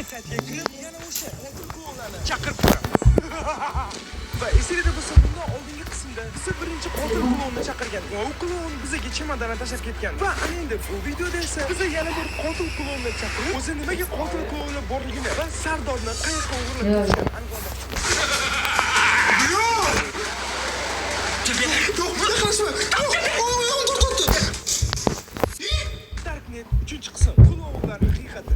darknet saytiga kirib, yana o'sha oltin klonlarni chaqirib ko'raman. Va esingizda bo'lsa, bundan oldingi qismda biz birinchi qotil klonni chaqirgan. Va u klon bizga chemadani tashlab ketgan. Va ana endi bu videoda esa biz yana bir qotil klonni chaqirib, o'zi nimaga qotil klonni borligini va Sardorni qayoqqa o'g'irlab ketishini aniqlamoqchimiz. Darknet 3-qism klonlar haqiqati.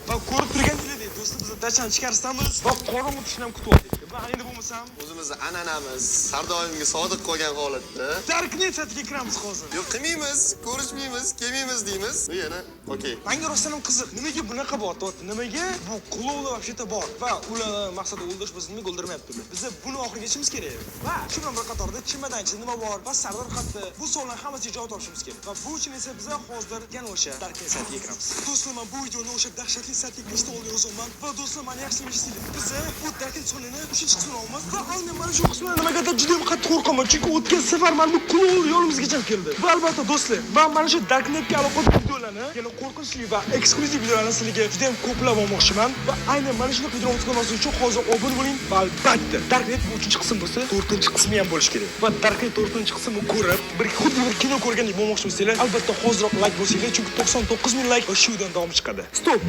Va ko'rib turganingizdek, do'stlar biz dashdan chiqarsamiz va qorong'u tushni ham kutyaptik. Va endi bo'lmasam, o'zimizni an'anamiz, har doimgi sodiq qolgan holatda Darknet saytiga kiramiz hozir. yo'q qilmaymiz, ko'rishmaymiz, kelmaymiz deymiz. Va yana okey. Menga rostdan ham qiziq. Nimaga bunaqa bo'lyapti? Nimaga bu klonlar вообще-то bor? Va ular maqsadi o'ldirish bizni nimaga o'ldirmayapti? Biz buni oxiriga yetishimiz kerak. Va shu bilan bir qatorda chemadon ichida nima bor? Va Sardor xatti. Bu savollar hammasiga javob topishimiz kerak. Va bu uchun esa biz hozir yana o'sha Darknet saytiga kiramiz. Do'stlar, men bu videoni o'sha dahshatli saytga kirishda yozaman. Va do'stlar, meni yaxshi bilishinglar. Biz bu Darknet sonini 3-qismini olamiz. Va aynan mana shu qismdan nimagadir juda ham qattiq qo'rqaman. Chunki o'tgan safar mana bu klon yo'limizgacha keldi. Va albatta do'stlar, men mana shu Darknetga aloqador videolarni, yana qo'rqinchli va eksklyuziv videolarni sizlarga juda ham ko'plab olmoqchiman. Va aynan mana shu videoni o'tkazmaslik uchun hozir obuna bo'ling. Va albatta Darknet bu 3-qism bo'lsa, 4-qismi ham bo'lishi kerak. Va Darknet 4-qismini ko'rib, xuddi bir kino ko'rgandek bo'lmoqchimisizlar? Albatta hoziroq like bosinglar, chunki 99,000 like va shu videodan davom chiqadi. Stop.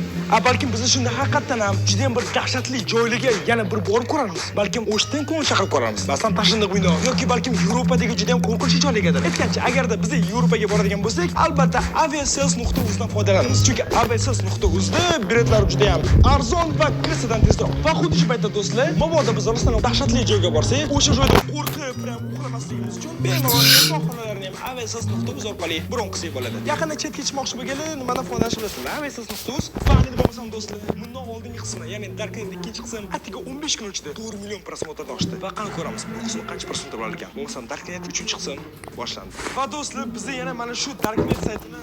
Balkim biz shunda haqiqatan ham juda ham bir dahshatli joylarga yana bir borib ko'ramiz. Balkim o'shdan klon chaqirib ko'ramiz. Masalan, Tashindiq bino yoki balkim Yevropadagi juda ham qo'rqinchli joylargadir. Aytgancha, agarda biz Yevropaga boradigan bo'lsak, albatta aviasales.uz dan foydalanamiz. Chunki aviasales.uzda biletlar juda ham arzon va kirsadan tezroq. Va xuddi shu paytda do'stlar, mabodo biz rostdan dahshatli joyga borsak, o'sha joyda qo'rqib, bilan uxlamasligimiz uchun bemalol mehmonxonalarni ham aviasales.uz orqali bron qilsak bo'ladi. Yaqinda chetga chiqmoqchi bo'lganlar nimadan foydalanish bilasizlar? aviasales.uz. Va endi bo'lmasam do'stlar, bundan oldingi qismi, ya'ni Darknet 2-qism attiga 15 kun ichida 4 million prosmotrni oshdi. Va qani ko'ramiz, bu qism qancha prosmotr olar ekan. Bo'lmasam Darknet 3-qism boshlandi. Va do'stlar, biz yana mana shu Darknet saytini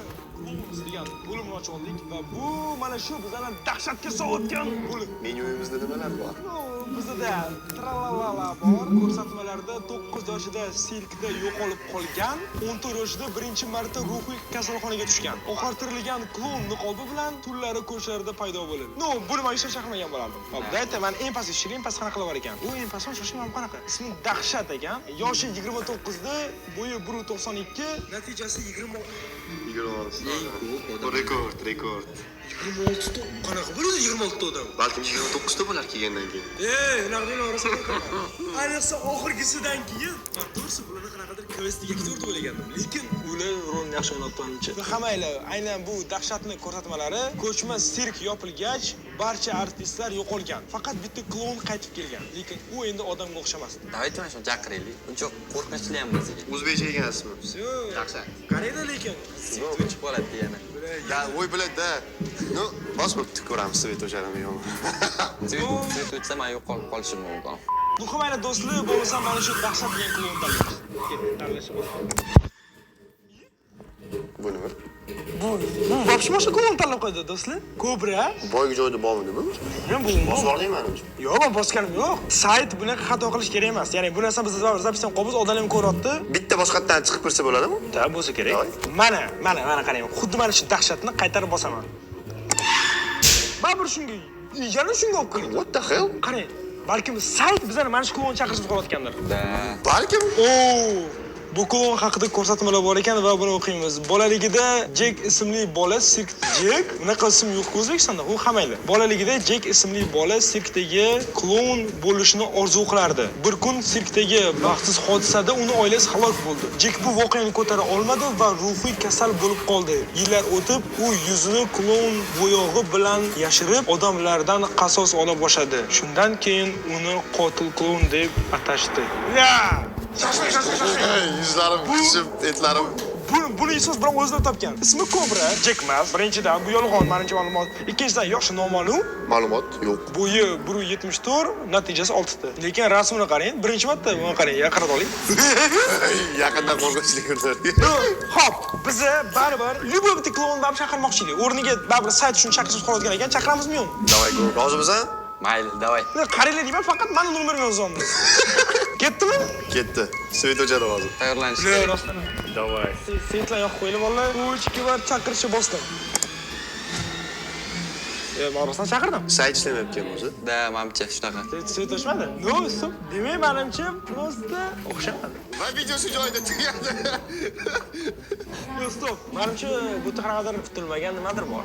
degan bo'limni ochib oldik va bu mana shu bizlarni dahshatga solayotgan bo'lim. Menyuyimizda nimalar bor? Bizda tralala bor. Ko'rsatmalarda 9 yoshida sirkda yo'qolib qolgan, 14 yoshida birinchi marta ruhiy kasalxonaga tushgan. Oqartirilgan klon niqobi bilan tunlari ko'chlarda paydo bo'ladi. Buni men shoshmagan bo'lardim. Hop, dayta men eng past ishim, eng past qanaqa qilib ekan? U eng past shoshmam qanaqa? Ismi dahshat ekan. Yoshi 29 da, bo'yi 1.92, natijasi 26. Rekord. 26 ta. Qanaqa bo'ladi 26 ta odam? Balkim 29 ta bo'lar kelgandan keyin. Ularning orasida ayniqsa oxirgisidan keyin to'g'risi bularni qanaqadir kvestiga ketaverdi o'ylagandim. Lekin ular rolni yaxshi o'ynatgancha. Hammaylar aynan bu dahshatli ko'rsatmalari ko'chma sirk yopilgach, barcha artistlar yo'qolgan. Faqat bitta klon qaytib kelgan. Lekin u endi odamga o'xshamasdi. Давайте mana shuni chaqiraylik. Uncha qo'rqinchli ham bizga. O'zbekcha egasizmi? Dahshat. Qarayda lekin. Svetch bo'ladi yana. Ya, voy biladi-da. Bos bo'lib ko'ramiz svet o'shanimi yo'qmi? Svet o'tsa men yo'qolib qolishim mumkin. Mayli do'stlar, bo'lmasa mana shu dahshatli klon tanlaymiz. Tanlashimiz. Bu nima? Bu вообще mana shu klon tanlab qo'ydi do'stlar. Kobra. Boygi joyda bormi nima? Men bu Bosib oldingmi menimcha? Yo'q, men bosganim yo'q. Sayt bunaqa xato qilish kerak emas. Ya'ni bu narsani biz zapisdan qolamiz, odamlar ham ko'ryapti. Bitta boshqatdan chiqib kirsa bo'ladimi? Da, bo'lsa kerak. Mana qarang. Xuddi mana shu dahshatni qaytarib bosaman. Baribir shunga, yana shunga olib keldi. What the hell? Qarang. Balkim sayt bizlarni mana shu klon chaqirishni qo'yayotgandir. Balkim. Bu klon haqida ko'rsatmalar bor ekan va buni o'qiymiz. Bolaligida Jek ismli bola sirk Jek, bunaqa ism yo'q O'zbekistonda. U hammaylar. Bolaligida Jek ismli bola sirkdagi klon bo'lishni orzu qilardi. Bir kun sirkdagi baxtsiz hodisada uni oilasi halok bo'ldi. Jek bu voqeani ko'tara olmadi va ruhiy kasal bo'lib qoldi. Yillar o'tib, u yuzini klon bo'yog'i bilan yashirib, odamlardan qasos ola boshladi. Shundan keyin uni qotil klon deb atashdi. Yuzlarim qizib, etlarim. Buni isos bilan o'zida topgan. Ismi Kobra, Jek emas. Birinchidan bu yolg'on, menimcha ma'lumot. Ikkinchidan yoshi noma'lum. Ma'lumot yo'q. Bo'yi 1.74, natijasi 6 ta. Lekin rasmini qarang, birinchi marta buni qarang, yaqindan oling. Yaqindan qo'rqinchli ko'rinadi. Xo'p, biz baribir любой bitta klonni chaqirmoqchilik. O'rniga baribir sayt shuni chaqirib qo'yadigan ekan, chaqiramizmi yo'qmi? Davay, rozimisan? Mayli, davay. Qaranglar deyman, faqat meni nomerimni yozyapman. Ketdimi? Ketdi. Sveto'jada hozir. Tayyorlanish Bular kerak. rostdan. Davay. Svetlar yoqib qo'yilib bolalar. 3-2 bor chaqirishni bosdim. Ma'rufdan chaqirdim. Sayt ishlamayapti o'zi. Da, mamcha shunaqa. Svetoshmadi. No, stop. Demak, menimcha prosta o'xshamadi. Va videosi joyida tugadi. Yo, stop. Menimcha bu qanaqadir kutilmagan nimadir bor.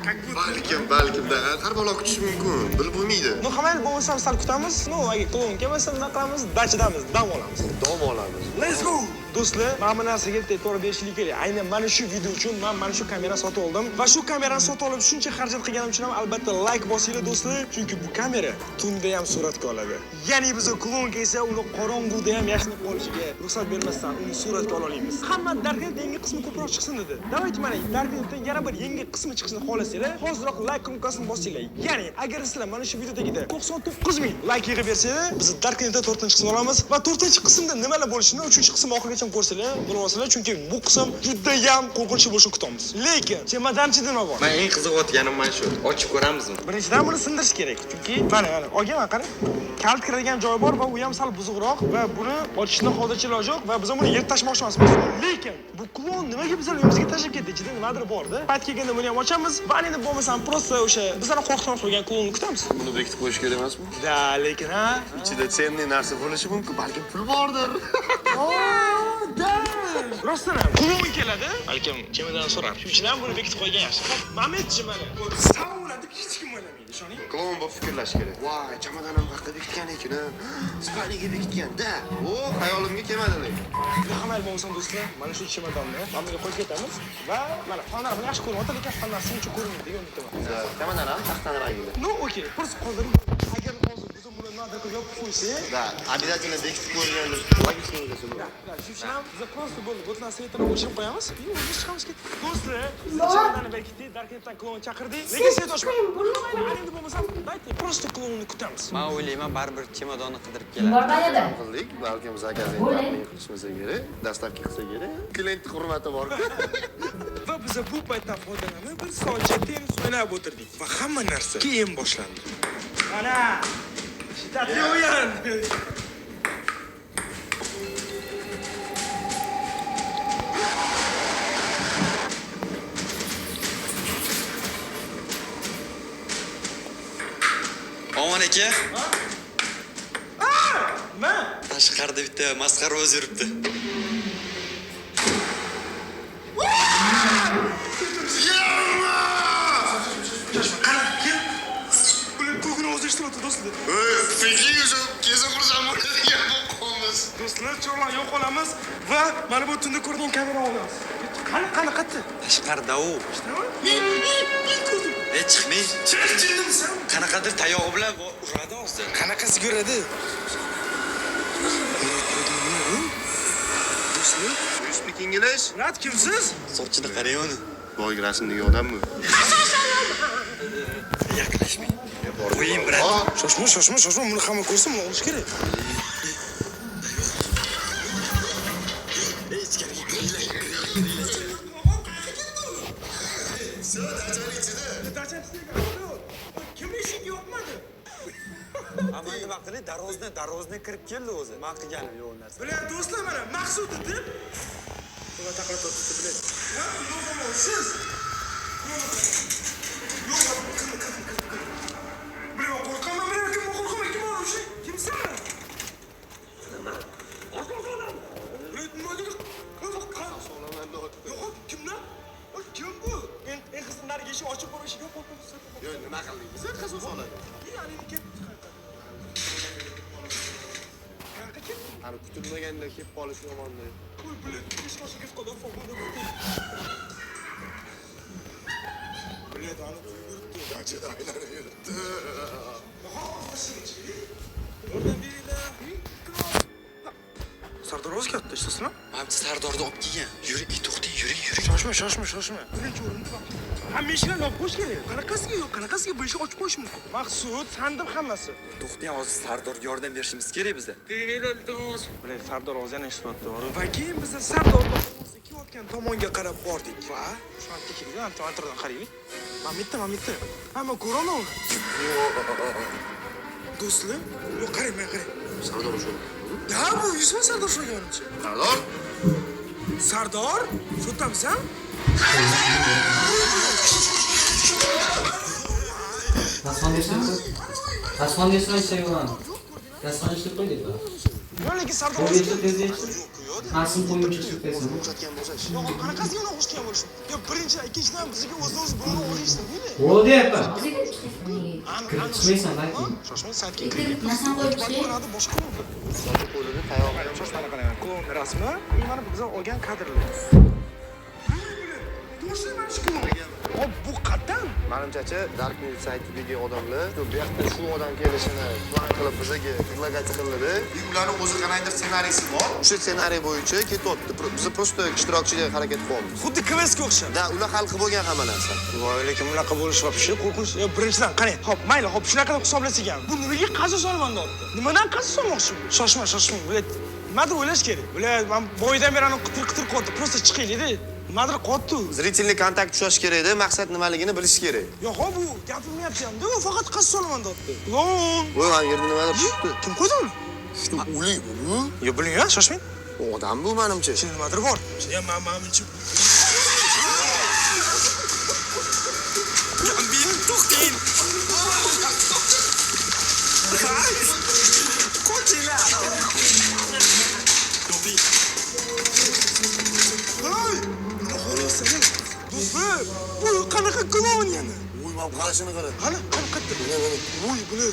Balkim-da har balo kutishi mumkin. Bilib bo'lmaydi. No, hamma bo'lmasa sal kutamiz. No, agar klon kelmasa nima qilamiz? Dachidamiz, dam olamiz. Dom olamiz. Let's go. Do'stlar, mana bu narsaga to'g'ri berishlik kerak. Aynan mana shu video uchun men mana shu kamera sotib oldim va shu kamerani sotib olib shuncha xarajat qilganim uchun ham albatta like bosinglar do'stlar, chunki bu kamera tunda ham suratga oladi. Ya'ni biz klon kelsa, uni qorong'uda ham yashnab qolishiga ruxsat bermasdan uni suratga ola olamiz. Hamma Darknet yangi qismi ko'proq chiqsin dedi. Davayt mana Darknetdan yana bir yangi qismi chiqishini xohlasanglar, hozirroq like knopkasini bosinglar. Ya'ni agar sizlar mana shu videodagida 99000 like yig'ib bersanglar, biz Darknetda 4-qismni olamiz va 4-qismda nimalar bo'lishini 3-qism oxirigacha ko'rsanglar, bilmasanglar, chunki bu qism juda ham qo'rqinchli bo'lishini kutamiz. Lekin chemodanchi nima bor? Men eng qiziqayotganim mana shu. Ochib ko'ramizmi? Birinchidan buni sindirish kerak, chunki mana olgan qarang. Kalt kiradigan joyi bor va u ham sal buzuqroq va buni ochishni hozircha iloji yo'q va biz buni yerga tashlashmoqchi emasmiz. Lekin bu klon nimaga bizlar uyimizga tashlab ketdi? Ichida nimadir bor-da. Payt kelganda buni ham ochamiz va endi bo'lmasam prosta o'sha bizlarni qo'rqitib qo'ygan klonni kutamiz. Buni bekitib qo'yish kerak emasmi? Da, lekin ha. Ichida tsenli narsa bo'lishi mumkin, balkim pul bordir. Rostdan ham klon keladi, balkim kimidan so'rar. Shundan buni bekitib qo'ygan yaxshi. Mametchi mana. Savladi hech kim o'ylamaydi, ishoning. Klon bo'lib fikrlash kerak. Voy, chamodanim haqida bekitgan ekan. Spaniyaga bekitgan-da. O, hayolimga kelmadi lekin. Hamma bo'lsin do'stlar, mana shu chemodonni mamaga qo'yib ketamiz va mana xonani yaxshi ko'ryapti, lekin xonasi uncha ko'rinmaydi degan umiddaman. Chamodan ham taxtani rangida. No, okey. Просто qoldiring. Agar hozir biz buni nodar qilib yopib qo'ysak, Da, обязательно bekitib qo'yilgan logistika o'zasi bor. shu uchun ham biz просто bo'ldi. Bu narsa yetib o'chirib qo'yamiz. Yo, biz chiqamiz ketdik. Do'stlar, chemodonni bekitdik, Darknetdan klon chaqirdik. Lekin sen toshma. Endi bo'lmasa, dayte, просто klonni kutamiz. Men o'ylayman, baribir chemodonni qidirib keladi. Barbayada. Qildik, balkim zakazini qilishmasa kerak, dastavka qilsa kerak. Klient hurmati bor. Va biz bu paytdan foydalanib bir soatcha tennis o'ynab o'tirdik va hamma narsa keyin boshlandi. Mana shiddatli o'yin. Omon aka, Nima? tashqarida bitta masxara o'z yuribdi. Qara, kim? Bular ko'gini o'zlashtiribdi do'stlar. Fikri o'sha keza qursam bo'ladigan bo'lamiz. Do'stlar, cho'rlar yo'q olamiz va mana bu tunda ko'rgan kamera olamiz. Qani qaytdi? Tashqarida u. Ko'rdim. Chiqmay. Chiqdimsan? Qanaqadir tayog'i bilan uradi hozir. Qanaqasi ko'radi? Do'stlar, You speak English? Rat kimsiz? Sochini qarang uni. Boy rasmdagi odammi? Yaqinlashmang. Qo'ying bilan. Shoshma, buni hamma ko'rsin, buni olish kerak. Kim eshik yopmadi? Ammo nima qilay, darvozdan kirib keldi o'zi. Men qilganim yo'q narsa. Bular do'stlar mana Maqsud deb. Buni taqlab turibdi bilan. Ha, yo'q, siz. Yo'q, Bular qo'rqaman, kim o'sha? Kimsan? Kimdan? Kim bu? En qismlariga eshik ochib qo'yish yo'q qo'rqamiz. Yo, nima qildik? Biz qasos oladi. Ya'ni Ana kutilmaganda kelib qolish yomonda. qo'y bilan ish qilib qoldi, foqada. Bular ani yuribdi. Dachada aylanib yuribdi. Oradan beringlar. Sardor o'zgartdi, ishtasizmi? Mamchi Sardorni olib kelgan. Yuring, to'xtang, yuring. Shoshma. Birinchi o'rinda bor. Hamma eshiklar yopib qo'yish kerak. Qanaqasiga bu eshik ochib qo'yish mumkin? Maqsud, sandim hammasi. To'xtang, hozir Sardorga yordam berishimiz kerak bizda. Bular Sardor hozir yana eshitibdi. Va keyin biz Sardorni ketayotgan tomonga qarab bordik va shu yerga keldik, antardan qaraylik. Mamita. Hamma ko'radi uni. Do'stlar, yo'q qarang, men qarang. Sardor shu. Ya bu yuzma Sardor sho'ganimcha. Sardor? Sardor, shu tamsan? Tasman desem seviyorum. Tasman işte koy dedi. Yo, lekin Sardor Koy işte dedi. Nasıl koyunca çıktıysan. O'xshatgan bo'lsa-chi. Yo'q, qanaqasiga uni o'xshatgan bo'lishim? Yo, birinchidan, ikkinchidan bizga o'zimiz birovni o'xshaysan, deydi. O deyapman. Kirib chiqmaysan balki. Shoshmang, saytga kiring. Nasan qo'yibchi? Bo'ladi, boshqa bo'ldi. Sochi qo'lini tayog'i. Shoshmang, qarang. Klon rasmi, mana biz olgan kadrlar. Do'stlar, mana shu klon. Hop, bu qatdan. Manimcha, Darknet saytidagi odamlar shu buyoqda shu odam kelishini plan qilib bizga predlogasiya qildi. Ularning o'zi qanaqadir ssenariysi bor. O'sha ssenariy bo'yicha ketyapti. Biz просто ishtirokchiga harakat qilamiz. Xuddi kvestga o'xshab. Da, ular hal qilib bo'lgan hamma narsa. Voy, lekin bunaqa bo'lishi вообще qo'rqinch. Yo, birinchidan qarang. Hop, mayli, hop, shunaqa deb hisoblasak ham. Bu nimaga qazo solmanda otdi? Nimadan qazo solmoqchi? Shoshmang. Bular nimadir o'ylash kerak. Bular men boydan beri qitir qo'ydi. Просто chiqaylik-da. Nimadir qotdi. Zritelniy kontakt ushlash kerak edi, maqsad nimaligini bilish kerak. Yo'q, bu gapirmayapti ham. U faqat qazo solmanda otdi. Lon. Voy, mana yerda nimadir chiqdi. Kim qo'ydi uni? Shu o'lik bu. Yo, bilmayman, shoshmang. Odam bu menimcha. Sen nimadir bor. Ya, menimcha. Gambin, to'xting. Qochinglar. To'xting. Voy! Xolos sen. Do'stlar, bu qanaqa klon yana? Voy, men qarashini qara. Qani qaytdi? Voy, bular.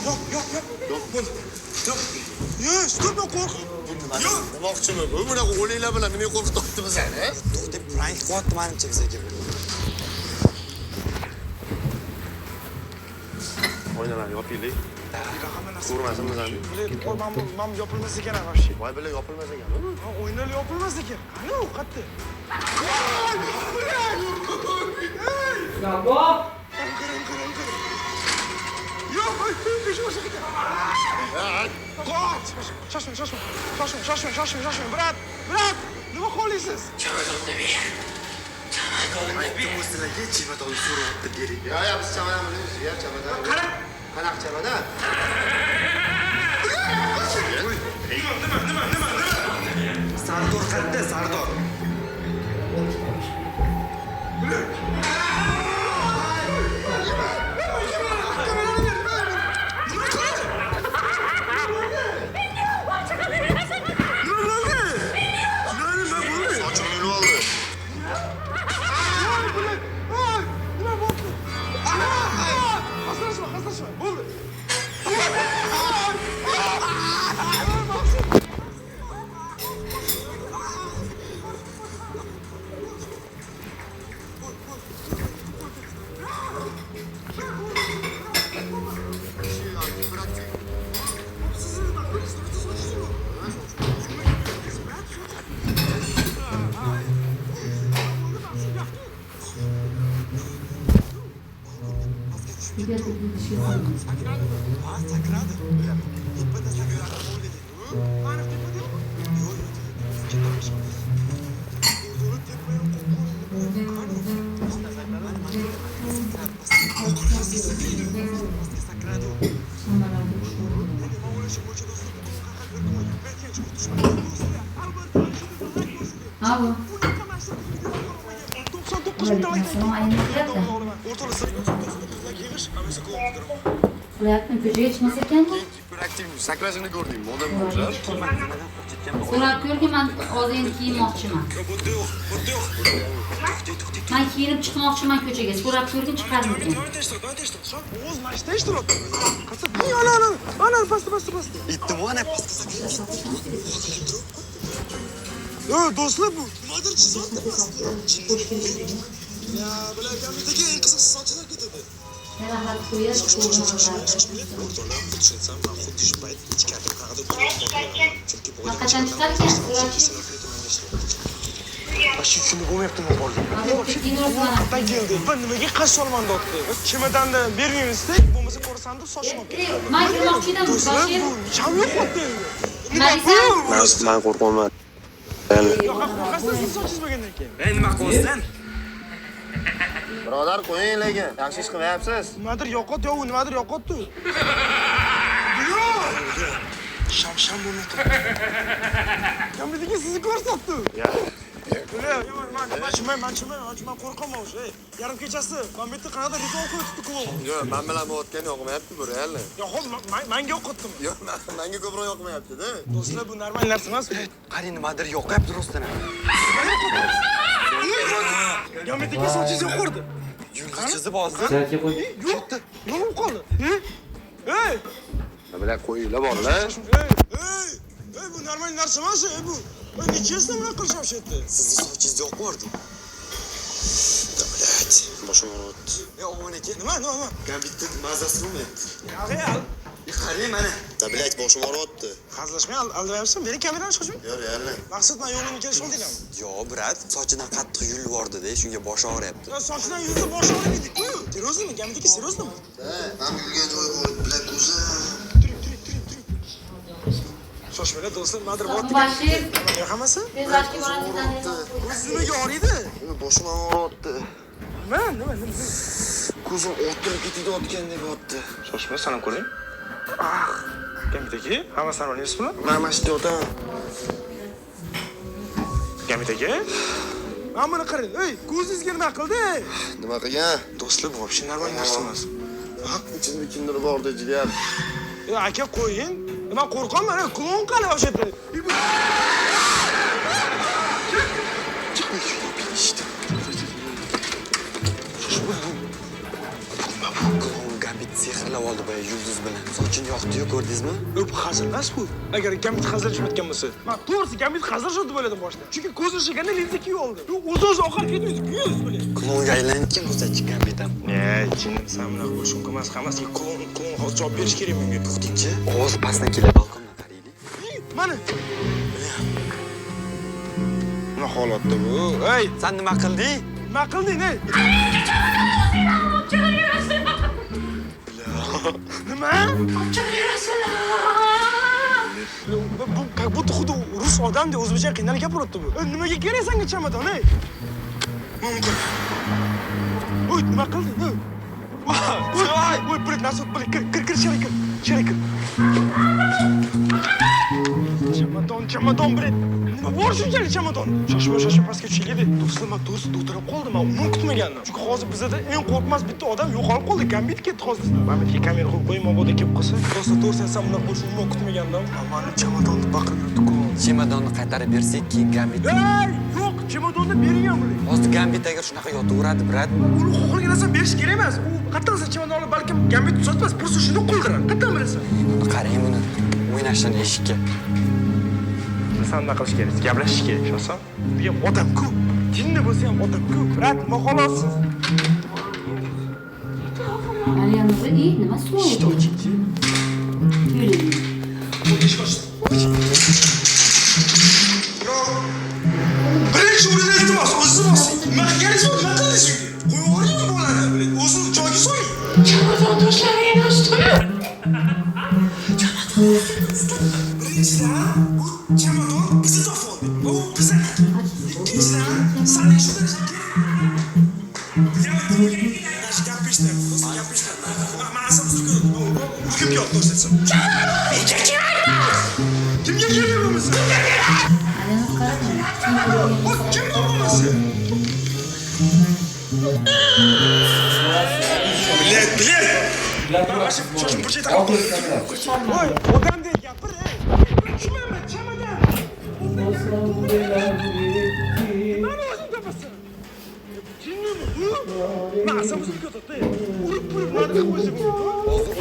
Yo'q. Yo'q. Yo, stop, men qo'rqib. Yo'q. Demoqchimi? Bu bunaqa o'liklar bilan nima qo'rqityapti bizani? To'xtab, prank qilyapti menimcha bizga. Oynalar yopaylik. Hamma narsa. Ko'rmasin bizani. Men yopilmas ekan вообще. Voy, bular yopilmas ekan. O'ynal yopilmas ekan. Qani u qaytdi? Ya bak. Yo'q, shoshmang. Brat, nima qilyapsiz? Sizlarga chamadon so'rayapti dering. Ya, biz chamadonimiz, ya chamadon. Qanaqa chamadon? Nima? Sardor qayerda, Sardor? Sochimni yulib oldi. Haslashma. Bo'ldi. Ребята, будущее самое. Алло. Assalom, ayni kelyapti. Qilyaptimi? Ko'chaga chiqmas ekanmi? Interaktiv sakrashini ko'rdingmi? Odam o'xshar. So'rab ko'rgin, men hozir endi kiyinmoqchiman. Men kiyinib chiqmoqchiman ko'chaga. So'rab ko'rgin, chiqarmikin. O'z mashina ishtirok. Ana, pastda. Ittim, ana Yo, do'stlar, bu nimadir chizyapti. Ya, bular kompyuterga eng qiziqsiz sochilar ketadi. Rahat qo'yib, Tushuntsam, men xuddi shu payt ichkarida qanaqadir ko'rib chunki qachon chiqarkan? shuni bo'lmayaptimi qoldi. Qatdan keldi. Ben nimaga qarshi solmanda otdi? Chemadonni bermaymiz deb, bo'lmasa ko'rsan deb sochmoq kerak. Men kirmoqchi edim, Do'stlar, boshim. bu cham yo'qotdi endi. Men qo'rqmayman. Yo'q, qasddan siz sochingiz bo'lgandan keyin. Nima qilyapsan? Birodar, qo'ying lekin. Yaxshi ish qilyapsiz. Nimadir yo'qotdi, u nimadir yo'qotdi. Sham bo'lmoqda. Kamidagi sizni ko'rsatdi. Man qo'rqaman o'sha. Yarim kechasi man bu yerda qanaqadir ritual qo'yibdi klon. Yo'q, men bilan o'tgan yoqmayapti bu, real. Yo'q, menga yo'qotdimi? Yo'q, menga ko'proq yoqmayapti-da. Do'stlar, bu normal narsa emas. Qarang, nimadir yoqyapti rostdan ham. Kamidagi sochingiz yo'qordi. Yulduz chizib hozir. Zarka qo'y. Yo'q. Nima bo'lib qoldi? Ey! Nima bilan qo'yinglar borlar. Ey, bu normal narsa emas, bu. Nechasini bunaqa qilishim shu yerda? Sizni sochingiz yo'qordi. Davlat, boshim og'riyapti. Omon aka. Nima? Gambitni mazasi bo'lmayapti. Real. Qarang mana. Davlat, boshim og'riyapti. Hazillashmay aldamayapsan. Meni kamerani shoshmay. Yo'q, real. Maqsad men yo'lini kelishib oldinglarmi? Yo'q, brat, sochidan qattiq yul yubordi-da, shunga boshi og'riyapti. Ya sochidan yuzda bosh og'riydi-ku. Seryoznimi? Gamidagi seryoznimi? Men yurgan joyi bor, bilak ko'zim. Turing. Shoshmanglar do'stlar, nimadir bor. Bashir, Yo'q hammasi? bezashki boradigan. O'zi nimaga og'riydi? Boshim og'riyapti. Nima? Ko'zim o'tirib ketayotgandek bo'pti. Shoshmay sanab ko'ring. Gamidagi hammasi normal emasmi? Men mashtyapman. Gamidagi? Mana buni qarang. Ey, ko'zingizga nima qildi? Nima qilgan? Do'stlar, bu вообще normal narsa emas. Ichimda kimdir bor deyapti. Ya aka qo'ying. Nima qo'rqaman, klon qilib o'sha yerda. Klon Gambit sehrlab oldi boya yulduz bilan. Sochini yoqdi-yu, ko'rdingizmi? Bu hazil emas bu. Agar Gambit hazillashmayotgan bo'lsa, men to'g'risi Gambit hazillashdi deb o'yladim boshida. Chunki ko'zi o'shaganda linza kiyib oldi. O'zi oqarib ketmaydi, kuyib bilan. Klonga aylangan bo'lsa-chi Gambit ham. Jinim sen bunaqa bo'lish mumkin emas. Hammasiga klon hozir javob berish kerak menga. To'xtingchi, ovoz pastdan keladi, balkondan qaraylik. Mana. Nima holatda bu? Ey, Sen nima qilding? nima qilding, ey? Nima? Bu как будто xuddi rus odamdek o'zbekcha qiynalib gapiryapti bu. Nimaga kerak senga chamadon, ey? Oy, nima qilding? Oy, bilet nasib, bilet kir, icheri kir. Chamadon, bilet. Nima bor shunchalik chamadon? Shoshma, pastga tushinglar deb. Do'stlar, men to'g'risi o'tirib qoldim. Men umr kutmagandim. Chunki hozir bizda eng qo'rqmas bitta odam yo'qolib qoldi. Gambit ketdi hozir. Men bu kamera qo'yib qo'ying, mabodo kelib qolsa. Do'stlar, to'g'risi sen bunaqa bo'lishini umr kutmagandim. Mani chamadonni baqirib yurdi-ku. Chemadonni qaytarib bersak, keyin Gambit. Ey, yo'q, chamadonni bering ham biling. Hozir Gambit agar shunaqa yotaveradi, brat. Uni xohlagan narsa berish kerak emas. U qattiq qilsa chamadonni balkim Gambit tuzatmas, просто shuni qo'ldirar. Qattiq bilasan. Buni qarang buni. O'ynashdan eshikka. Sen nima qilish kerak? Gaplashish kerak, shosan. Bu ham odam-ku. Jinni bo'lsa ham odam-ku. Brat, nima xolosiz? Mariam, nima so'ydi? Birinchi o'rinda iltimos, o'zingiz bosing. Nima qilganingiz nima qildingiz unga? Qo'yib yuboring bolani. O'zini joyiga so'ying. Chamadon tashlaring, do'stim. Birinchidan, bu chamadon bizni topib oldi. Bu bizni. Ikkinchidan, sana shu narsa gapishdi. Men asabsiz kim yo'q do'stim. Kimga kerak bo'lmasa? Mariam qaradimi? Kim bo'lmasa? Bilet. Shoshib burchak taqib. Voy, odamdek gapir, ey. Tushunmayman, chamadon. Mana o'zing topasan. Jinnimi bu? Men asabsiz ko'tatdi. Urib nima qilib qo'ysa bo'ladi?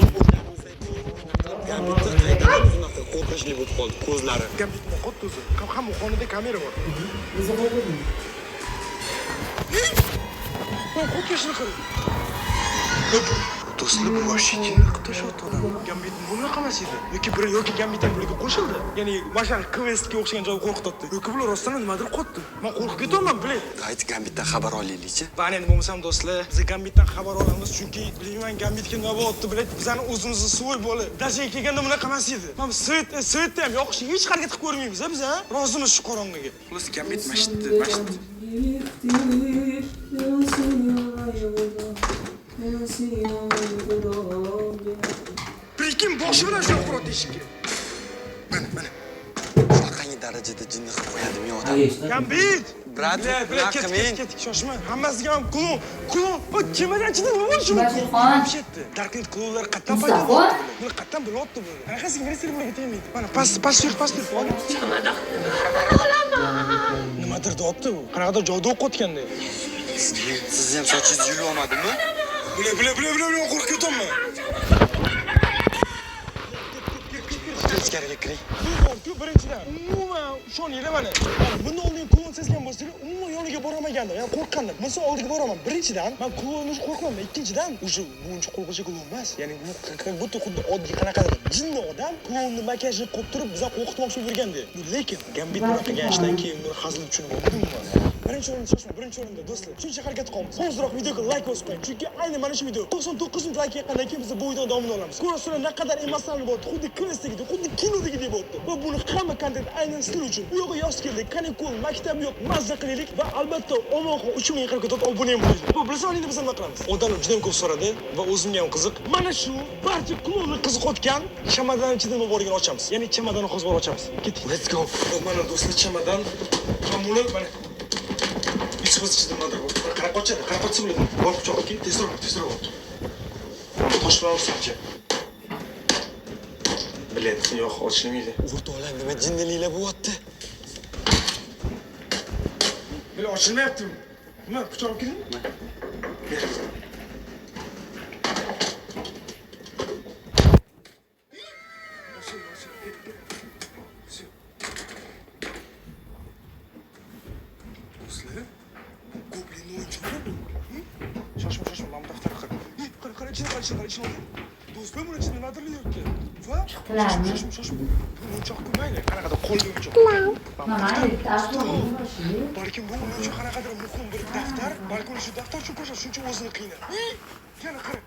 Gambitni qaytarib bunaqa qo'rqinchli bo'lib qoldi ko'zlari. Gambitni xuddi o'zi. Hamma xonada kamera bor. Qo'rqishni qil. do'stlar bu vashiki tashlab odam. Gambit bunaqa emas edi. Yoki Gambit ham bularga qo'shildi. Ya'ni mashal questga o'xshagan joy qo'rqitdi. Yoki bular rostdan nimadir qotdi. Men qo'rqib ketaman, bilet. Qayt Gambitdan xabar olaylik-chi. Ba'ni endi bo'lmasam do'stlar, biz Gambitdan xabar olamiz, chunki bilmayman Gambitga nima bo'lyapti, bilet. Bizani o'zimizni so'y bo'li. Dajaga kelganda bunaqa emas edi. Mana svetda ham yoqishga hech harakat qilib ko'rmaymiz, biz, ha? Rozimiz shu qorong'iga. Xullas Gambit masjidda. Prekin boshi bilan shu qurot eshikka. Mana. Shunaqangi darajada jinni qilib qo'yadimi odam? Gambit! Brat, ket, shoshma. Hammasiga ham klon. Bu kemadan ichida nima bor shu? Darknet klonlar qatdan paydo bo'ldi. Buni qatdan bilyapti buni. Qanaqasiga ministr bilan ketmaydi. Mana past. Nimadir deyapti bu. Qanaqadir joyda o'qiyotganda. Siz ham sochingiz yulolmadimi? Bile, qo'rqib ketaman. Ichkariga kiring. Bu birinchidan. Umuman ishoninglar mana. Bundan oldin klon sezgan bo'lsangiz, umuman yoniga boramagandim. Yani qo'rqqandim. Bundan oldiga boraman. Birinchidan, men klonni qo'rqmayman. Ikkinchidan, o'sha buncha qo'rquvchi klon emas. Ya'ni bu xuddi oddiy qanaqadir jinni odam klonni makiyajini qo'yib turib, bizni qo'rqitmoqchi bo'lganda. Lekin Gambit buni qilgan ishdan keyin buni hazil tushunib oldim. Birinchi o'rinda do'stlar, shuncha harakat qilamiz. Hozirroq videoga like bosib qo'ying. Chunki ayni mana shu video 99 ming like yaqindan keyin biz bu videoni davomini olamiz. Ko'rasizlar naqadar emosional bo'ldi, xuddi questdagi, xuddi kinodagi bo'ldi. Va buni hamma kontent aynan sizlar uchun. Bu yoqqa yoz keldik, kanikul, maktab yo'q, mazza qilaylik va albatta omonxon 3000 harakatda obuna ham bo'ling. Bu bilsa endi biz nima qilamiz? Odamlar juda ham ko'p so'radi va o'zimga ham qiziq. Mana shu barcha klonni qiziqotgan chamadan ichida nima borligini ochamiz. Ya'ni chamadonni hozir ochamiz. Keting. Let's go. Mana do'stlar chamadan hamula mana ichida nimadir bor. Qarab qochsa bo'ladi. Bor pichoqqa tezroq. Tosh bilan ursamchi. Bilet, yo'q, ochilmaydi. O'rtoqlar, nima jinniliklar bo'lyapti? Bilet ochilmayapti. Nima, pichoq olib keling? Ber. Shoshma, mana daftar qil. Qara, ichini ol. Do'stlar, buni ichida nimadir yo'q-ku. Va shoshma. O'choq mayli, qanaqadir qo'lga o'choq. Balkim bu uning uchun qanaqadir muhim bir daftar, balkim shu daftar uchun ko'rsa shuncha o'zini qiynab. Yana qara.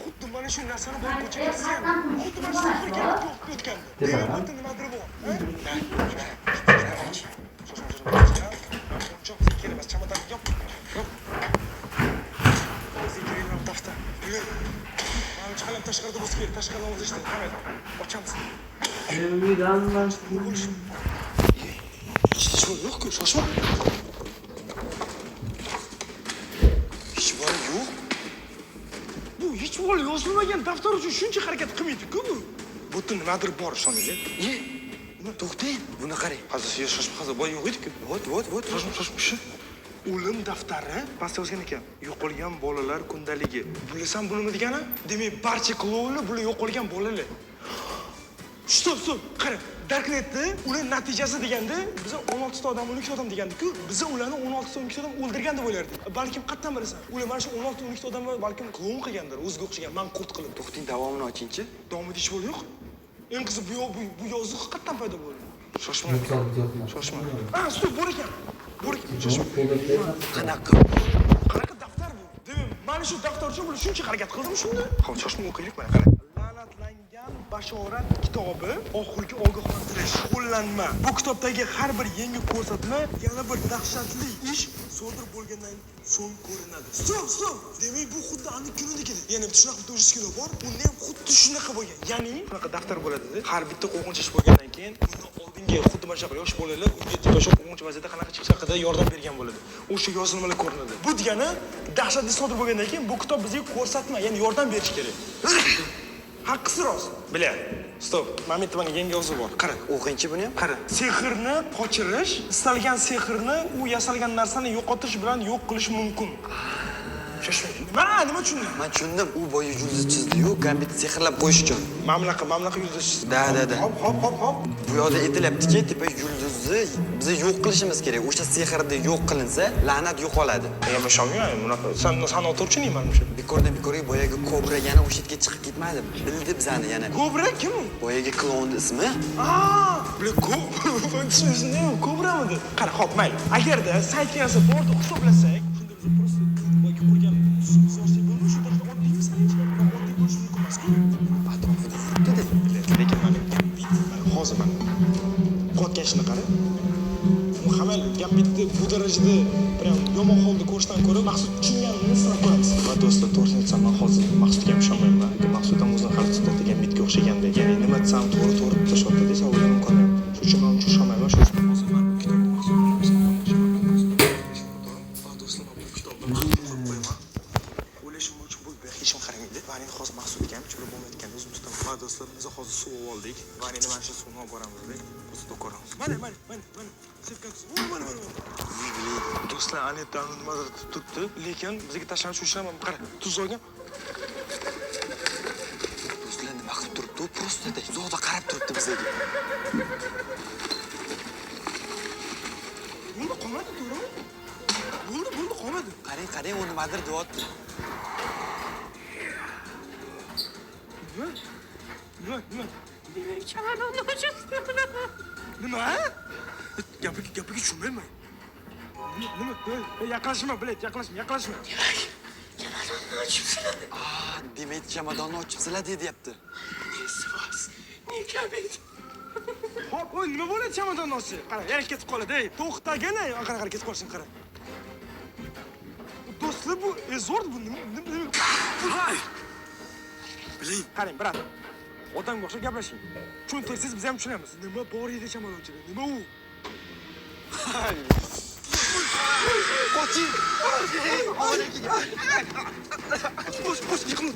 Xuddi mana shu narsani borib ko'chaga chizgan. Xuddi mana shu bir kelib o'tganda. Demak, nimadir bor. Shoshma. O'choq kelmas, chamadan yop. Daftar. Mana chiqalam tashqarida bo'lsa kerak, tashqaridan o'zi ishlaydi. Qani, ochamiz. Yo'q-ku, shoshma. Hech bori yo'q. Bu hech bori yozilmagan daftar uchun shuncha harakat qilmaydi-ku bu. Butun nimadir bor, ishoninglar. To'xtang, buni qarang. Hozir shoshma, hozir boy yo'q edi-ku. Vot. Shoshma, shu. O'lim daftari pastda yozgan ekan. Yo'qolgan bolalar kundaligi. Bilasan bu nima degani? Demak, barcha klonlar bular yo'qolgan bolalar. Stop. Qara, Darknetda ular natijasi deganda biz 16 ta odam, 12 ta odam degandik-ku. Biz ularni 16 ta 12 ta odam o'ldirgan deb o'ylardik. Balkim qayerdan bilasan? Ular mana shu 16 ta 12 ta odamni balkim klon qilgandir, o'ziga o'xshagan manqurt qilib. To'xting, davomini oching-chi. Davomida ish yo'q. Eng qizi bu yozuq qayerdan paydo bo'ldi? Shoshma. Stop, bor ekan. Shoshma. Qanaqa daftar bu? Demak, mana shu daftar uchun bular shuncha harakat qildimi shunda? Xo'p, shoshma o'qiylik mana qara. La'natlangan bashorat kitobi oxirgi ogohlantirish, qo'llanma. Bu kitobdagi har bir yangi ko'rsatma yana bir dahshatli ish sodir bo'lgandan so'ng ko'rinadi. Stop. Demak, bu xuddi aniq kinodagi. Yana bitta shunaqa bitta o'zi kino bor. Uni ham xuddi shunaqa bo'lgan. Ya'ni, shunaqa daftar bo'ladi. Har bitta qo'rqinch ish bo'lgandan keyin bundan oldingi xuddi mana shunaqa yosh bolalar unga tepasho qo'rqinch vaziyatda qanaqa chiqish haqida yordam bergan bo'ladi. O'sha yozilmalar ko'rinadi. Bu degani dahshatli sodir bo'lgandan keyin bu kitob bizga ko'rsatma, ya'ni yordam berish kerak. Haqqisi rost. Bilar. Stop. Mana bitta mana yangi yozuv bor. Qara, O'qingchi buni ham. qara. Sehrni qochirish, istalgan sehrni u yasalgan narsani yo'qotish bilan yo'q qilish mumkin. Shoshma. Nima tushunding? Men tushundim. U boya yulduz chizdi-yu, Gambitni sehrlab qo'yish uchun. Mamlaqa yulduz chizdi. Da. Hop. Bu yoqda aytilyapti-ki, tepa yulduz bizni yo'q qilishimiz kerak. O'sha sehrda yo'q qilinsa, la'nat yo'qoladi. Men ishonmayman bunaqa. San o'tirchining manimcha. Bekordan bekorga boyagi kobra yana o'sha yerga chiqib ketmadi. Bildi bizani yana. Kobra kim u? Boyagi klonni ismi? Bile ismi Kobramidi? Qara, xo'p, mayli. Agarda saytga bordi hisoblasak, shunda biz просто boyagi qurgan so'rsak bo'lmaydi, shu tashda oddiymi sanaychi? Oddiy bo'lishi mumkin emas-ku. Atrofida yuribdi-da. Lekin mana hozir mana qotgan ishni qara. Muhammad Gambitni bu darajada prям yomon holda ko'rishdan ko'ra Maqsud tushunganini sinab ko'ramiz. Va do'stlar, to'g'risini aytsam, men hozir Maqsudga ham ishonmayman. Maqsud ham o'zini xalq tutib Gambitga o'xshagandek. Ya'ni nima desam to'g'ri tashotdi desa, o'ylam ko'raman. Shuning uchun men uncha ishonmayman. Shu uchun hozir men bu kitobni Maqsud bilan do'stlar, bu kitobni Maqsud qo'yib qo'yaman. O'ylashim uchun bu hech kim qaramaydi. Va men hozir Maqsudga ham chura bo'lmayotgan o'zim tutaman. Va do'stlar, biz hozir suv oldik. Va endi mana shu suvni olib boramiz deb o'zida ko'ramiz. Mana. Mana. Do'stlar, Anetdan nimadir turibdi, lekin bizga tashlanish uchun ham qara, tuz olgan. Do'stlar nima qilib turibdi? U prosta uzoqda qarab turibdi bizga. Bunda qolmadi, to'g'rimi? Bunda qolmadi. Qarang, u nimadir deyapti. Nima? Nima? Gapiga tushunmayman. Nima? Yaqinlashma, bilet, yaqinlashma. Demak, chamadonni ochibsizlar deyapti. Hop, o'y, nima bo'ladi chamadonni ochsa? Qara, yana ketib qoladi. Ey, to'xtagana, qara ketib qolsin, qara. Do'stlar, bu zo'r bu nima? Biling, qarang, brat. Odamga o'xshab gaplashing. Tushuntirsangiz biz ham tushunamiz. Nima bor edi chamadonchida? Nima u? Qoching! Qoch, yiqilma.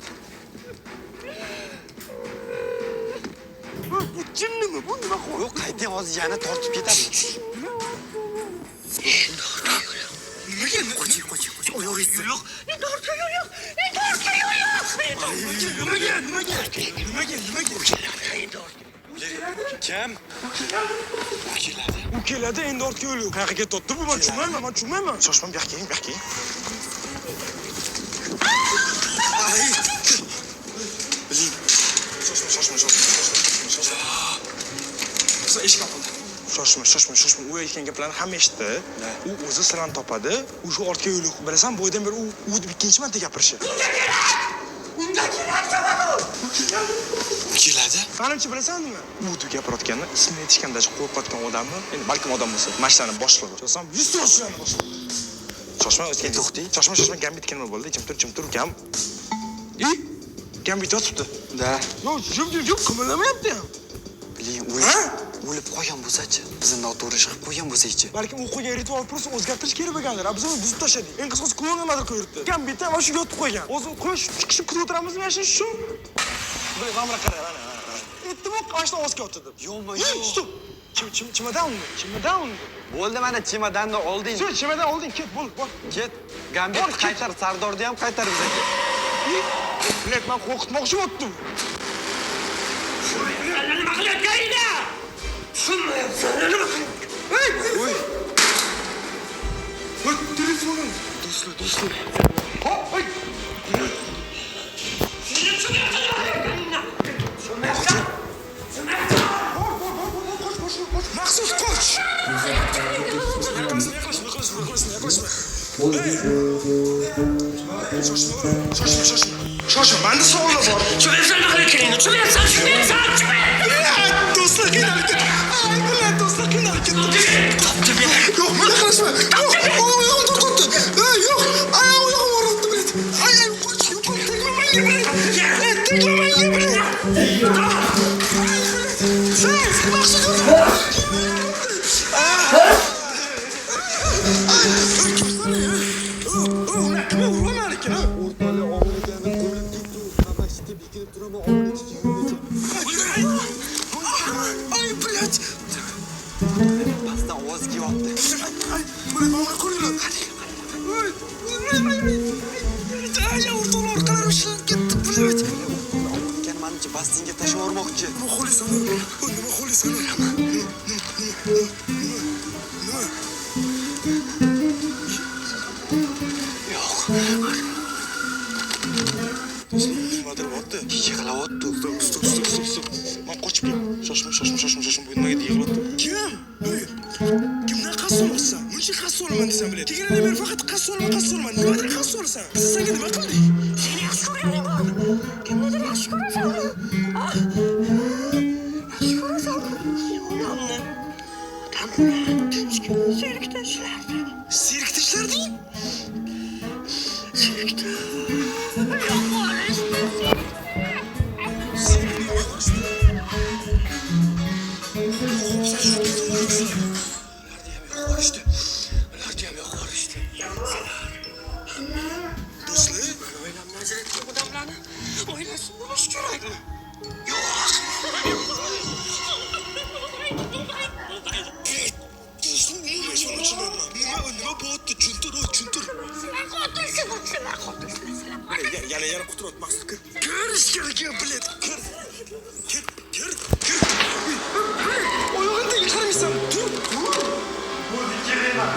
Bu jinnimi? Bu nima qo'y? Yo'q, qayting hozir yana tortib ketadi. Nimaga? Qoching. Oyog'ingiz yo'q. Nimaga? Kim? U keladi, endi ortga yo'l yo'q. Qayerga ketyapti bu? Men tushunmayman. Shoshmang, bu yoqqa keling. Biling. Shoshma. Eshik yopildi. Shoshma. U aytgan gaplarni hamma eshitdi. U o'zi sirani topadi. U shu ortga yo'l yo'q. Bilasan, boydan beri u deb ikkinchi marta gapirishi. Keladi. Qancha bilasanmi? U deb gapirayotganda ismini aytishganda qo'rqayotgan odamni, endi balkim odam bo'lsa, mashinani boshlig'i. Chosam 100 to'shlarni boshlig'i. Shoshma, o'zga to'xting. Shoshma, Gambitga nima bo'ldi? Jim tur, Gam. Gambit yotibdi. Da. Yo'q, qimirlamayapti ham. Biling, o'lib qolgan bo'lsa-chi, bizni noto'g'ri ish qilib qo'ygan bo'lsa-chi. Balkim u qo'ygan ritual просто o'zgartirish kerak bo'lgandir. Biz uni buzib tashladik. Eng qisqasi klon nimadir qo'yibdi. Gambit ham shu yotib qo'ygan. O'zi qo'sh chiqishib kutib o'tiramizmi yashash shu? Biling, mana qara. Ittifoq qashni ovozga o'tdi. Yo'q. Stop. Chimadan. Bo'ldi, mana chemodanni olding. Shu chimadan olding, ket, bor. Ket. Gambit qaytar, Sardorni ham qaytar bizga. Bilet, men qo'rqitmoqchi bo'ldim. Nima qilayotganingda? Tushunmayapsan, nima qilyapsan? Voy, telefonim. Do'stlar. Hop, voy. Maqsud, qoch. Yaqinlashma. Shoshma, menda savollar bor. Tushunmayapsan, nima qilayotganingni? Tushunmayapsan. Do'stlar, qiynalib ketdi. Bilet, do'stlar, qiynalib ketdi. Yo'q, yaqinlashma. Oyog'im to'xtatdi. Yo'q, oyog'im o'raldi, bilet. Qoch, teglamayga, bilet. Maqsud Pastdan ovoz kelyapti. Manimcha bastinga tashlab yubormoqchi. Nima xo'laysan? olaman desam bo'ladi. Tegirani ber faqat qasd olaman. Nimadir qasd olasan? Biz senga nima qildik? Seni yaxshi ko'rganing bormi? Kimnidir yaxshi ko'rasanmi? Yaxshi ko'rasanmi? Onamni. Tinchgina sirkda ishlardi. Sirkda ishlarding? Sirkda. Do'stlar, Oilamni ajratgan odamlarni oilasini bo'lish kerakmi? nima bo'pti? Tushuntir. Sen qotilsan. Yana quturib maqsad kir. Kirish kerak, bilet. Kir. Oyog'ingda yiqilmaysan. Tur. Bo'ldi, kelma.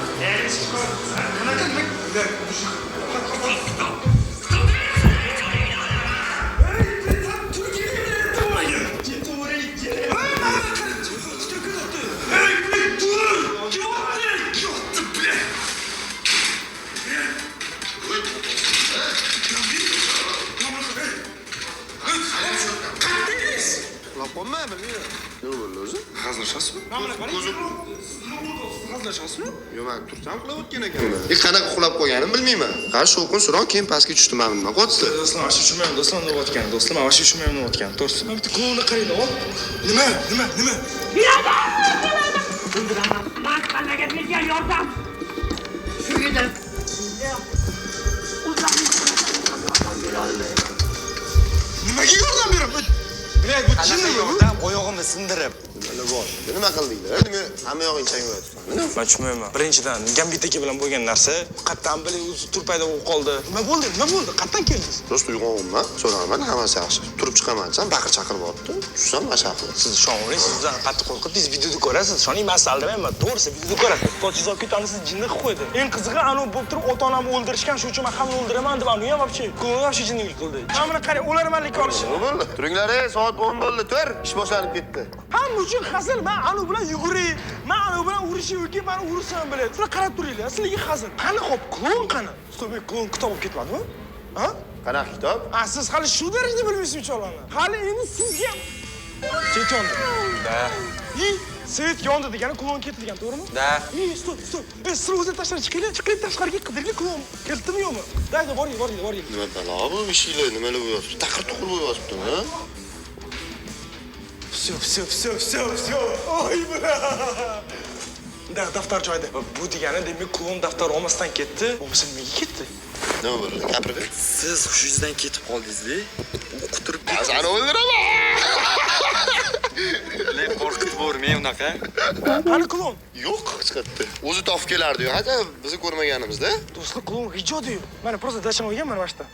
Qolma, bilmayman. Nima bo'ldi o'zi? Hazırlaşasın mı? Hazırlaşasın mı? Yo'q, men tursam uxlab o'tgan ekanman. Qanaqa uxlab qo'yganimni bilmayman. Qarshi o'qin so'rang, keyin pastga tushdim men nima qotdi? Do'stlar, mana shu tushmayman, do'stlar nima o'tgan? Do'stlar, mana shu tushmayman nima o'tgan? To'g'risi. Men bitta klonni qaraydi, ol. Nima? Mahkameге bergan yordam. Shu yerda. Nimaga yordam beraman? Bilay, bu jinni yordam oyog'imni sindirib. Mana bor. Nima qildinglar? Nima hamma yog'ing changyapti? Men tushunmayman. Birinchidan, Gambitdagi bilan bo'lgan narsa qattan bilay o'zi turpayda bo'lib qoldi. Nima bo'ldi? Qattan keldingiz? Do'st uyg'onman, so'raman, hammasi yaxshi. Turib chiqaman desam, baqir chaqiribdi. Tushsam mashaqli. Siz ishonavering, sizdan qattiq qo'rqibdingiz, videoda ko'rasiz. Ishoning, men sizni aldamayman. To'g'risi, videoda ko'rasiz. To'chizok ketani siz jinni qilib qo'ydi. Eng qizig'i, anu bo'lib turib, ota-onamni o'ldirishgan, shuning uchun men hamma o'ldiraman deb anu ham вообще. Ko'nglim shu jinnilik qildi. Mana buni qarang, o'larmanlikka olishdi. Nima bo'ldi? Turinglar, soat 10 bo'ldi, tur. Ish boshlanib ketdi. Hamma uchun hazil. Men anu bilan yuguray, men anu bilan urishib yoki men ursam biladi. Sizlar qarab turinglar, sizlarga hazil. Qani xo'p, klon qani? Stobek klon kitob olib ketmadimi? Ha? Qanaqa kitob? Siz hali shu darajada bilmaysiz uchalani. Hali endi sizga Svet yondi. Da. Svet yondi degani klon ketdi degan, to'g'rimi? Da. Stop. Siz o'zi tashqari chiqing tashqariga qidirli klon. Keltimi yo'qmi? Dayda boring. Nima balo bu ishinglar, nimalar bo'lyapti? Taqir-tuqir bo'lyaptimi? Все. Oy bra. Daftar joyda. Bu degani demak klon daftar olmasdan ketdi. Bo'lmasa nimaga ketdi? Nima bo'ldi? Gapirdi. Siz hushingizdan ketib qoldingiz-da. O'qitirib Sani o'ldiraman. Bilay qo'rqitib o'rmang unaqa. Qani klon? Yo'q, chiqibdi. O'zi topib kelardi-yu, hata bizni ko'rmaganimizda. Do'stlar, klon ijodiy. Mana просто dasham olganman mana shu yerda.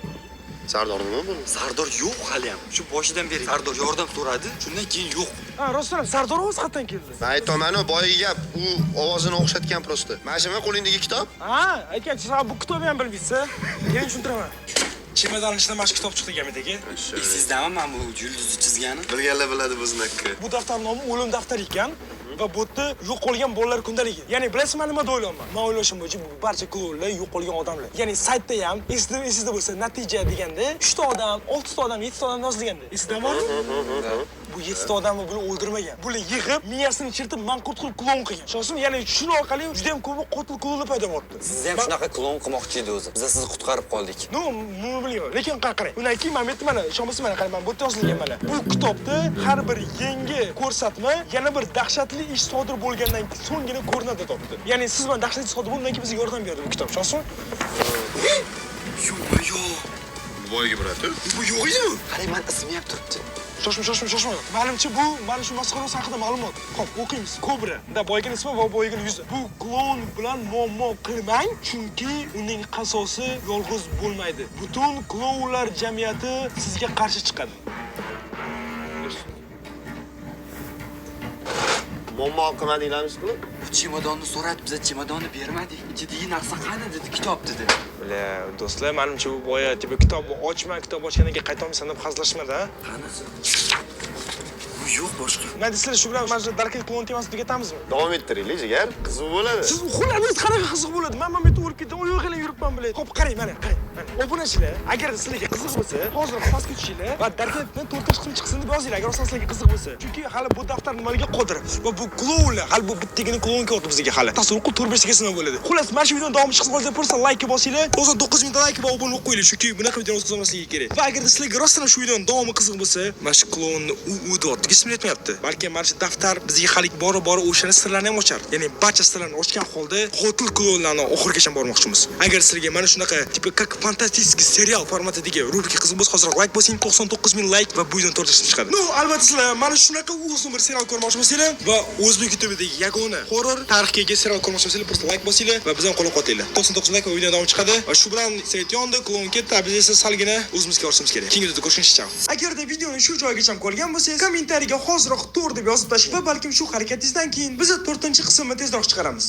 Sardor nima bo'ldi? Sardor yo'q hali ham. Shu boshidan beri Sardor yordam so'radi, shundan keyin yo'q. Rostdan Sardor ovoz qayerdan keldi? Men aytaman, boyagi gap, u ovozini o'xshatgan prosta. Mana shu qo'lingdagi kitob? Aka, siz bu kitobni ham bilmaysiz. Men tushuntiraman. Chemodanning ichidan mana shu kitob chiqdi Gambitdagi. Sizdami men bu yulduzni chizgani? Bilganlar biladi bizniki. Bu daftar nomi o'lim daftari ekan. Va bu yerda yo'qolgan bolalar kundaligi. Ya'ni bilasizmi nima o'ylayman? Men o'ylashim bo'yicha bu barcha klonlar yo'qolgan odamlar. Ya'ni saytda ham esingizda bo'lsa, natija deganda 3 ta odam, 6 ta odam, 7 ta odam yozilganda. Esingizda bormi? Bu 7 ta odamni bular o'ldirmagan. Bular yig'ib, miyasini chirtib, manqurt qilib klon qilgan. Ishonsizmi? Ya'ni shuning orqali juda ham ko'p qotil klonlar paydo bo'ldi. Siz ham shunaqa klon qilmoqchi edi o'zi. Biz sizni qutqarib qoldik. Nima bilmayman. Lekin qarang. Undan keyin men aytdim mana, ishonmaysizmi mana qarang, men bu yerda yozilgan mana. Bu kitobda har bir yangi ko'rsatma yana bir dahshatli ish sodir bo'lgandan so'nggina ko'rinadi topdi. Ya'ni siz bilan dahshatli sodir bo'lgandan keyin bizga yordam berdi bu kitob. Ishonsizmi? Yo'q. Boyagi brati. Bu yo'q edimi? Qarang, men ismim ham turibdi. Shoshma. Ma'lumcha bu mana shu masxarasi haqida ma'lumot. Xo'p, o'qiymiz. Kobra. Boyagini ismi va boyagini yuzi. Bu klon bilan muammo qilmang, chunki uning qasosi yolg'iz bo'lmaydi. Butun klonlar jamiyati sizga qarshi chiqadi. Muammo qilmadinglarmi qilib? Chemodonni so'radi, biz chemodonni bermadik. Ichidagi narsa qani dedi, kitob dedi. Bile do'stlar, menimcha bu boya tipi kitobni ochma, kitob ochgandan keyin qayta olmaysan deb hazillashmadi, ha? Qanisi? Yo'q boshqa. Nima deysizlar, shu bilan mana shu darkay klon temasini tugatamizmi? Davom ettiringlar, jigar. Qiziq bo'ladi. Siz uxlaningiz qanaqa qiziq bo'ladi? Men mamlakat o'lib ketdim, oyoq qilib yuribman bilan. Xo'p, qarang, mana. Obunachilar, agar sizlarga qiziq bo'lsa, hozir pastga tushinglar va darkaydan 4-qism chiqsin deb yozinglar, agar sizlarga qiziq bo'lsa. Chunki hali bu daftar nimaga qodir va bu klonlar, hali bu bittagina klon kelyapti bizga hali. Tasavvur qilib 4-5 nima bo'ladi. Xullas, mana shu videoning davomi chiqsa, hozir bo'lsa like bosinglar. 9000 like va obuna bo'lib qo'yinglar, chunki bunaqa videoni o'tkazmasligi kerak. Va agar sizlarga rostdan shu videoning davomi qiziq bo'lsa, mana shu klonni u deyapti, ismini aytmayapti. Balki mana shu daftar bizga hali bora o'shani sirlarini ham ochar. Ya'ni barcha sirlarni ochgan holda qotil klonlarni oxirigacha bormoqchimiz. Agar sizlarga mana shunaqa tipi как фантастический serial formatidagi rubrika qiziq bo'lsa, hozirroq like bosing, 99000 like va bu videoni to'liq chiqadi. No, albatta sizlar mana shunaqa uzun bir serial ko'rmoqchi bo'lsanglar va o'zbek YouTube'dagi yagona horror tarixga ega serial ko'rmoqchi bo'lsanglar, просто like bosinglar va bizdan qo'llab-quvvatlanglar. 99 like va video davom chiqadi va shu bilan sayt yondi, klon ketdi, biz esa salgina o'zimizga olishimiz kerak. Keyingi videoda ko'rishguncha. Agarda videoni shu joygacha ko'rgan bo'lsangiz, kommentariyaga hoziroq to'r deb yozib tashlang va balkim shu harakatingizdan keyin biz 4-qismni tezroq chiqaramiz.